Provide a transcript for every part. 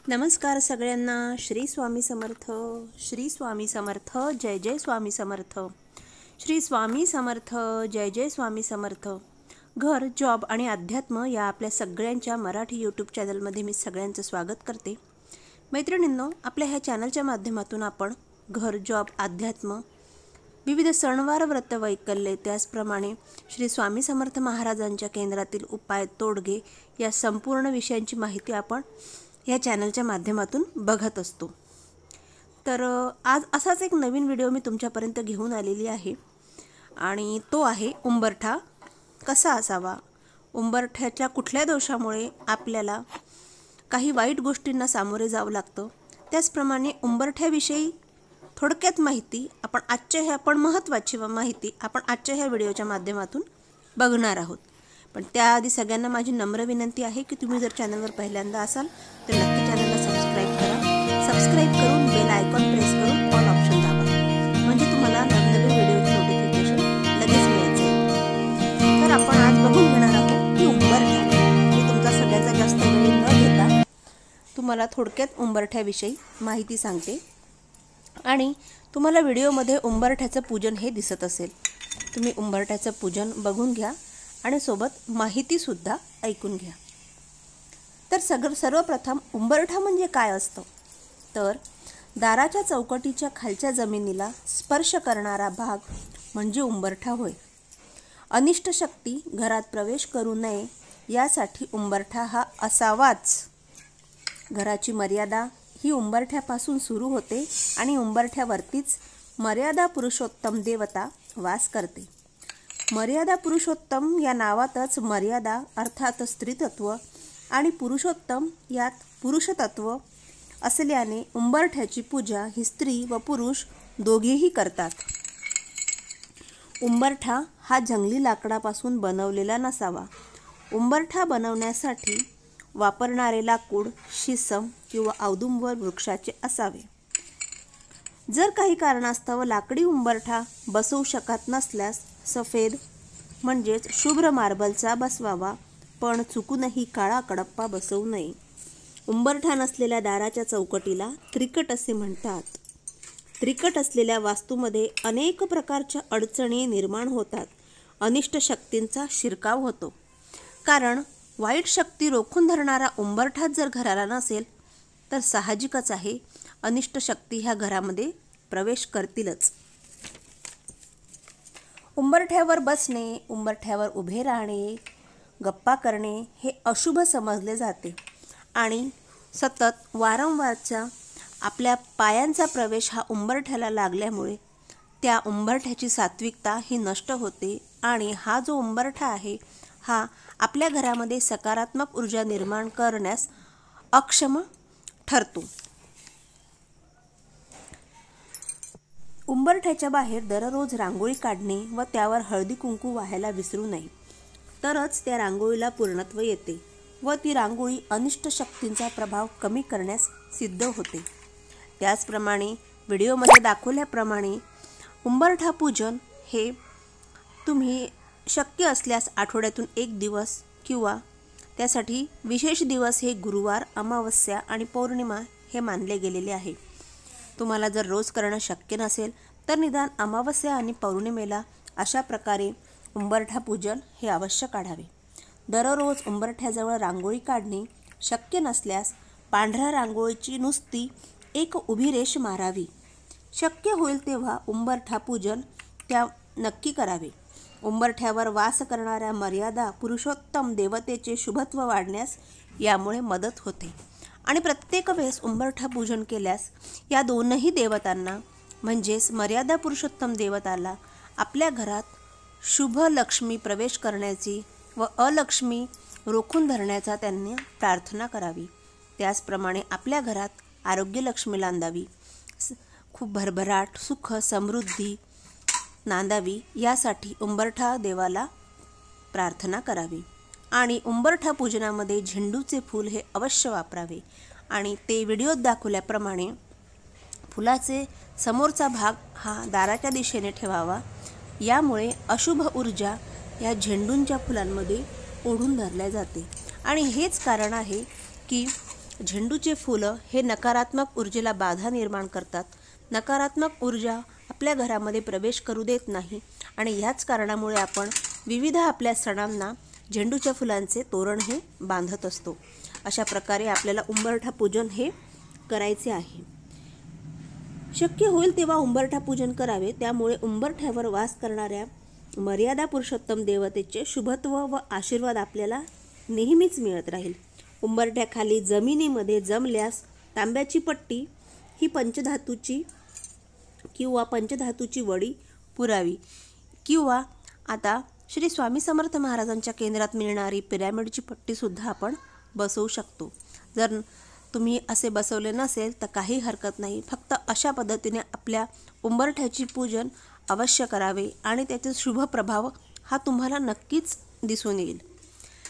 नमस्कार सगळ्यांना। श्री स्वामी समर्थ, श्री स्वामी समर्थ, जय जय स्वामी समर्थ, श्री स्वामी समर्थ, जय जय स्वामी समर्थ। घर, जॉब आणि अध्यात्म या आपल्या सगळ्यांच्या मराठी यूट्यूब चॅनलमध्ये मी सगळ्यांचं स्वागत करते। मैत्रिणींनो, आपल्या ह्या चॅनलच्या माध्यमातून आपण घर, जॉब, अध्यात्म, विविध सणवार, व्रत, वैकल्ये, त्याचप्रमाणे श्री स्वामी समर्थ महाराजांच्या केंद्रातील उपाय, तोडगे या संपूर्ण विषयांची माहिती आपण या चॅनलच्या माध्यमातून बघत असतो। तर आज असाच एक नवीन व्हिडिओ मी तुमच्यापर्यंत घेऊन आलेली आहे आणि तो आहे उंबरठा कसा असावा। उंबरठ्याच्या कुठल्या दोषामुळे आपल्याला काही वाईट गोष्टींना सामोरे जावं लागतं, त्याचप्रमाणे उंबरठ्याविषयी थोडक्यात माहिती आपण महत्त्वाची माहिती आपण आजच्या ह्या व्हिडिओच्या माध्यमातून बघणार आहोत। पण त्याआधी सगळ्यांना माझी नम्र विनंती आहे की तुम्ही जर चॅनलवर पहिल्यांदा असाल तर नक्की चॅनलला सबस्क्राईब करा। सबस्क्राईब करून बेल आयकॉन प्रेस करून ऑल ऑप्शन दाबा, म्हणजे तुम्हाला नवनवीन व्हिडिओचे नोटिफिकेशन लगेच मिळेल। तर आपण आज बघून घेणार आहोत की उंबरठा। मी तुमचा सगळ्याचा जास्त वेळ न घेता तुम्हाला थोडक्यात उंबरठ्याविषयी माहिती सांगते आणि तुम्हाला व्हिडिओमध्ये उंबरठ्याचं पूजन हे दिसत असेल, तुम्ही उंबरठ्याचं पूजन बघून घ्या आणि सोबत माहिती सुद्धा ऐकून घ्या। तर सर्वप्रथम उंबरठा म्हणजे काय असतं, तर दाराच्या चौकटीच्या खालच्या जमिनीला स्पर्श करणारा भाग म्हणजे उंबरठा होय। अनिष्ट शक्ती घरात प्रवेश करू नये यासाठी उंबरठा हा असावाच। घराची मर्यादा ही उंबरठ्यापासून सुरू होते आणि उंबरठ्यावरतीच मर्यादा पुरुषोत्तम देवता वास करते। मर्यादा पुरुषोत्तम या नावातच मर्यादा अर्थात स्त्रीतत्व आणि पुरुषोत्तम यात पुरुषतत्व असल्याने उंबरठ्याची पूजा ही स्त्री व पुरुष दोघेही करतात। उंबरठा हा जंगली लाकडापासून बनवलेला नसावा। उंबरठा बनवण्यासाठी वापरणारे लाकूड शिसम किंवा औदुंबर वृक्षाचे असावे। जर काही कारणास्तव लाकडी उंबरठा बसवू शकत नसल्यास सफेद म्हणजेच शुभ्र मार्बलचा बसवावा, पण चुकूनही काळा कडप्पा बसवू नये। उंबरठा नसलेल्या दाराच्या चौकटीला त्रिकट असे म्हणतात। त्रिकट असलेल्या वास्तूमध्ये अनेक प्रकारच्या अडचणी निर्माण होतात। अनिष्ट शक्तींचा शिरकाव होतो, कारण वाईट शक्ती रोखून धरणारा उंबरठा जर घराला नसेल तर साहजिकच आहे अनिष्ट शक्ती ह्या घरामध्ये प्रवेश करतीलच। उंबरठ्यावर बसणे, उंबरठ्यावर उभे राहणे, गप्पा करणे हे अशुभ समजले जाते आणि सतत वारंवारचा आपल्या पायांचा प्रवेश हा उंबरठ्याला लागल्यामुळे त्या उंबरठ्याची सात्विकता ही नष्ट होते आणि हा जो उंबरठा आहे हा आपल्या घरामध्ये सकारात्मक ऊर्जा निर्माण करण्यास अक्षम ठरतो। उंबरठ्याच्या बाहेर दररोज रांगोळी काढणे व त्यावर हळदी कुंकू वाहायला विसरू नये, तरच त्या रांगोळीला पूर्णत्व येते व ती रांगोळी अनिष्ट शक्तींचा प्रभाव कमी करण्यास सिद्ध होते। त्याचप्रमाणे व्हिडिओमध्ये दाखवल्याप्रमाणे उंबरठा पूजन हे तुम्ही शक्य असल्यास आठवड्यातून एक दिवस किंवा त्यासाठी विशेष दिवस हे गुरुवार, अमावस्या आणि पौर्णिमा हे मानले गेलेले आहे। तुम्हाला जर रोज करणं शक्य नसेल तर निदान अमावस्या आणि पौर्णिमेला अशा प्रकारे उंबरठा पूजन हे अवश्य काढावे। दररोज उंबरठ्याजवळ रांगोळी काढणे शक्य नसल्यास पांढऱ्या रांगोळीची नुसती एक उभी रेष मारावी। शक्य होईल तेव्हा उंबरठा पूजन नक्की करावे। उंबरठ्यावर वास करणाऱ्या मर्यादा पुरुषोत्तम देवतेचे शुभत्व वाढण्यास यामुळे मदत होते आणि प्रत्येक वेळेस उंबरठा पूजन केल्यास या दोनही देवतांना म्हणजेच मर्यादा पुरुषोत्तम देवताला आपल्या घरात शुभ लक्ष्मी प्रवेश करण्याची व अलक्ष्मी रोखून धरण्याचा त्यांनी प्रार्थना करावी। त्याचप्रमाणे आपल्या घरात आरोग्य लक्ष्मी नांदावी, खूप भरभराट, सुख, समृद्धी नांदावी यासाठी उंबरठा देवाला प्रार्थना करावी। आणि उंबरठा पूजनामध्ये झेंडूचे फूल हे अवश्य वापरावे आणि ते व्हिडिओत दाखवल्याप्रमाणे फुलाचे समोरचा भाग हा दाराच्या दिशेने ठेवावा. यामुळे अशुभ ऊर्जा या झेंडूंच्या फुलांमध्ये ओढून धरल्या जाते. आणि हेच कारण आहे की झेंडूचे फुलं हे नकारात्मक ऊर्जेला बाधा निर्माण करतात. नकारात्मक ऊर्जा आपल्या घरामध्ये प्रवेश करू देत नाही. आणि ह्याच कारणामुळे आपण विविध आपल्या सणांना झेंडूच्या फुलांचे तोरण हे बांधत असतो. अशा प्रकारे आपल्याला उंबरठा पूजन हे करायचे आहे. शक्य होईल तेव्हा उंबरठा पूजन करावे. त्यामुळे उंबरठ्यावर वास करणाऱ्या मर्यादा पुरुषोत्तम देवतेचे शुभत्व व आशीर्वाद आपल्याला नेहमीच मिळत राहील. उंबरठ्याखाली जमिनीमध्ये जमल्यास तांब्याची पट्टी ही पंचधातूची वडी पुरावी. किंवा आता श्री स्वामी समर्थ महाराजांच्या केंद्रात मिळणारी पिरॅमिडची पट्टीसुद्धा आपण बसवू शकतो. जर तुम्ही असे बसवले नसेल तर काही हरकत नाही. फक्त अशा पद्धतीने आपल्या उंबरठ्याची पूजन अवश्य करावे आणि त्याचे शुभ प्रभाव हा तुम्हाला नक्कीच दिसून येईल.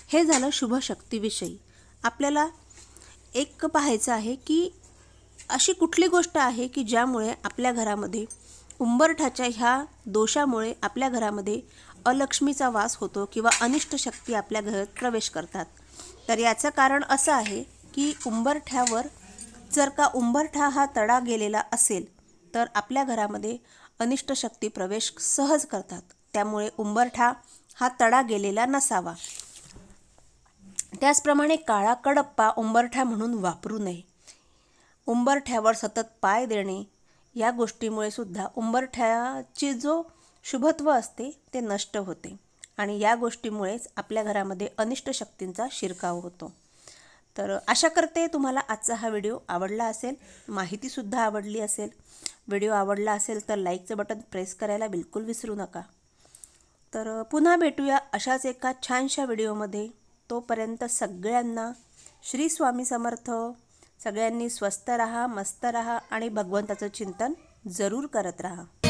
हे झालं शुभ शक्तीविषयी. आपल्याला एक पाहायचं आहे की अशी कुठली गोष्ट आहे की ज्यामुळे आपल्या घरामध्ये उंबरठ्याच्या ह्या दोषामुळे आपल्या घरामध्ये अलक्ष्मीचा वास होतो किंवा अनिष्ट शक्ती आपल्या घरात प्रवेश करतात. तर याचं कारण असं आहे की उंबरठ्यावर जर का उंबरठा हा तडा गेलेला असेल तर आपल्या घरामध्ये अनिष्ट शक्ती प्रवेश सहज करतात. त्यामुळे उंबरठा हा तडा गेलेला नसावा. त्याचप्रमाणे काळा कडप्पा उंबरठा म्हणून वापरू नये. उंबरठ्यावर सतत पाय देणे या गोष्टीमुळे सुद्धा उंबरठ्याची जो शुभत्व असते ते नष्ट होते आणि या गोष्टीमुळेच आपल्या घरामध्ये अनिष्ट शक्तींचा शिरकाव होतो. तर आशा करते तुम्हाला आजचा हा व्हिडिओ आवडला असेल, माहितीसुद्धा आवडली असेल. व्हिडिओ आवडला असेल तर लाईकचं बटन प्रेस करायला बिलकुल विसरू नका. तर पुन्हा भेटूया अशाच एका छानशा व्हिडिओमध्ये. तोपर्यंत सगळ्यांना श्री स्वामी समर्थ. सगळ्यांनी स्वस्थ राहा, मस्त राहा आणि भगवंताचं चिंतन जरूर करत राहा.